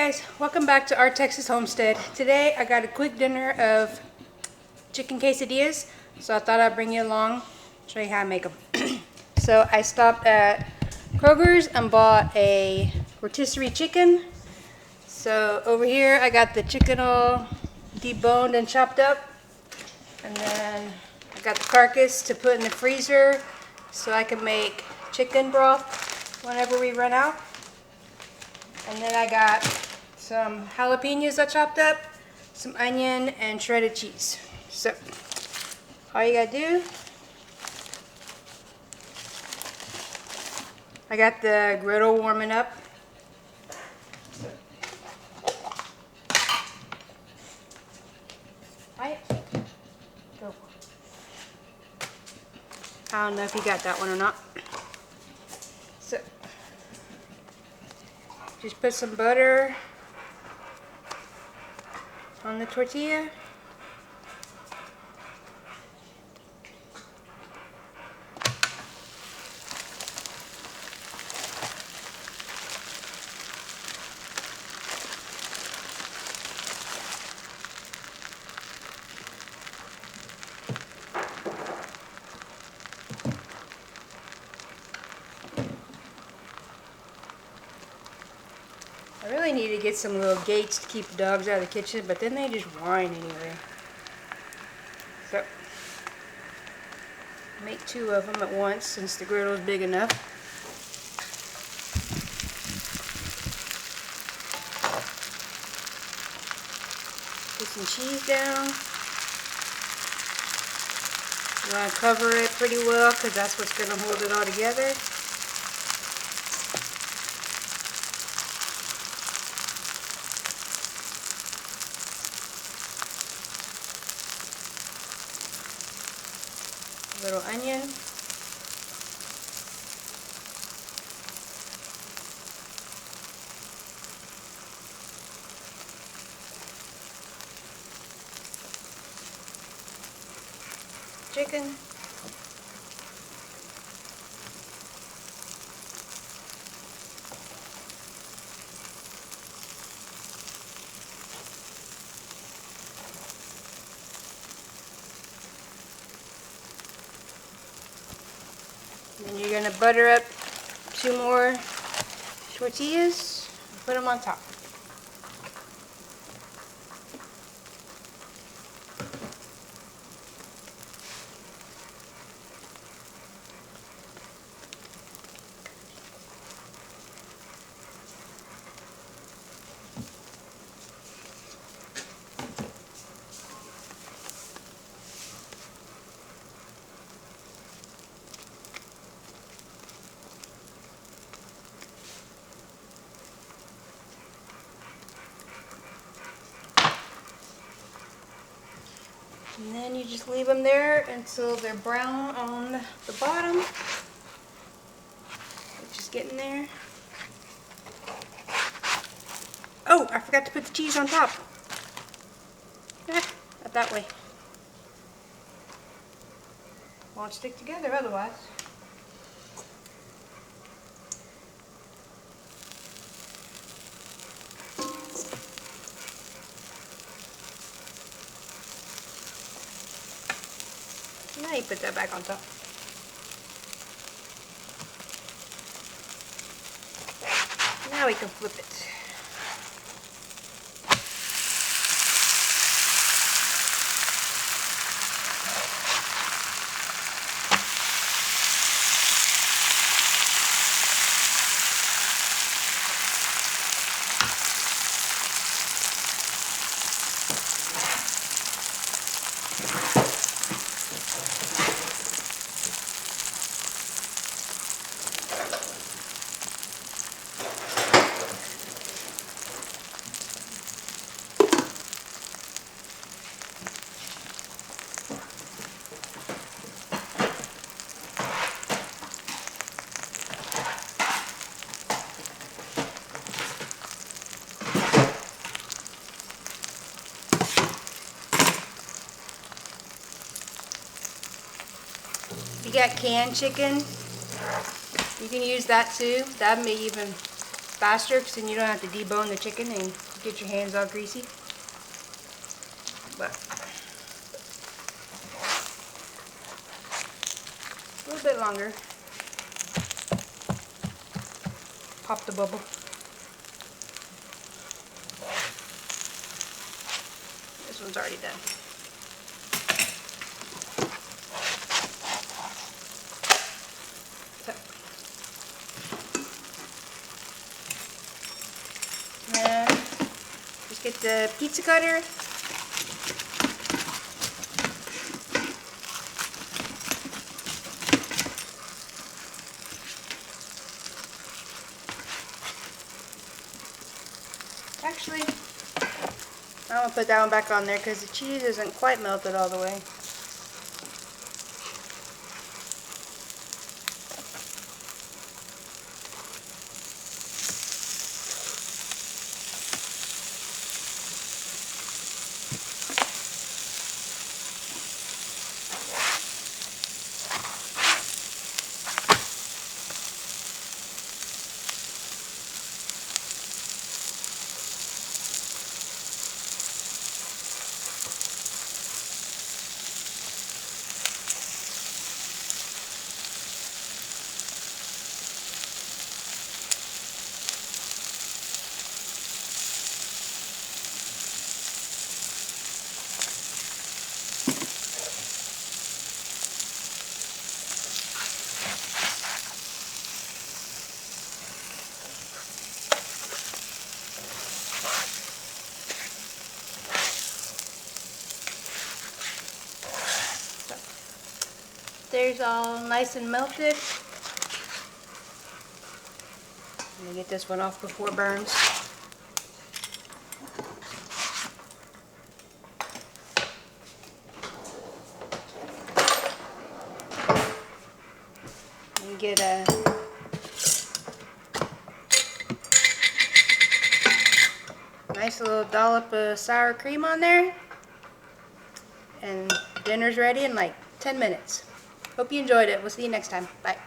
guys, welcome back to our Texas homestead. Today I got a quick dinner of chicken quesadillas, so I thought I'd bring you along, show you how I make them. So I stopped at Kroger's and bought a rotisserie chicken. So over here I got the chicken all deboned and chopped up, and then I got the carcass to put in the freezer so I can make chicken broth whenever we run out. And then I got some jalapenos I chopped up, some onion, and shredded cheese. So, all you gotta do, I got the griddle warming up. Right? Go. I don't know if you got that one or not. So, just put some butter on the tortilla. I really need to get some little gates to keep the dogs out of the kitchen, but then they just whine anyway. So, make 2 of them at once since the griddle is big enough. Put some cheese down. You want to cover it pretty well because that's what's going to hold it all together. Little onion. Chicken. And you're going to butter up 2 more tortillas and put them on top. And then you just leave them there until they're brown on the bottom, which is getting there. Oh, I forgot to put the cheese on top. Not that way. Won't stick together otherwise. Now you put that back on top. Now we can flip it. If you got canned chicken, you can use that too. That may even faster because then you don't have to debone the chicken and get your hands all greasy. But a little bit longer. Pop the bubble. This one's already done. So, just get the pizza cutter. Actually, I'm going to put that one back on there because the cheese isn't quite melted all the way. There's all nice and melted. Let me get this one off before it burns. And get a nice little dollop of sour cream on there. And dinner's ready in like 10 minutes. Hope you enjoyed it. We'll see you next time. Bye.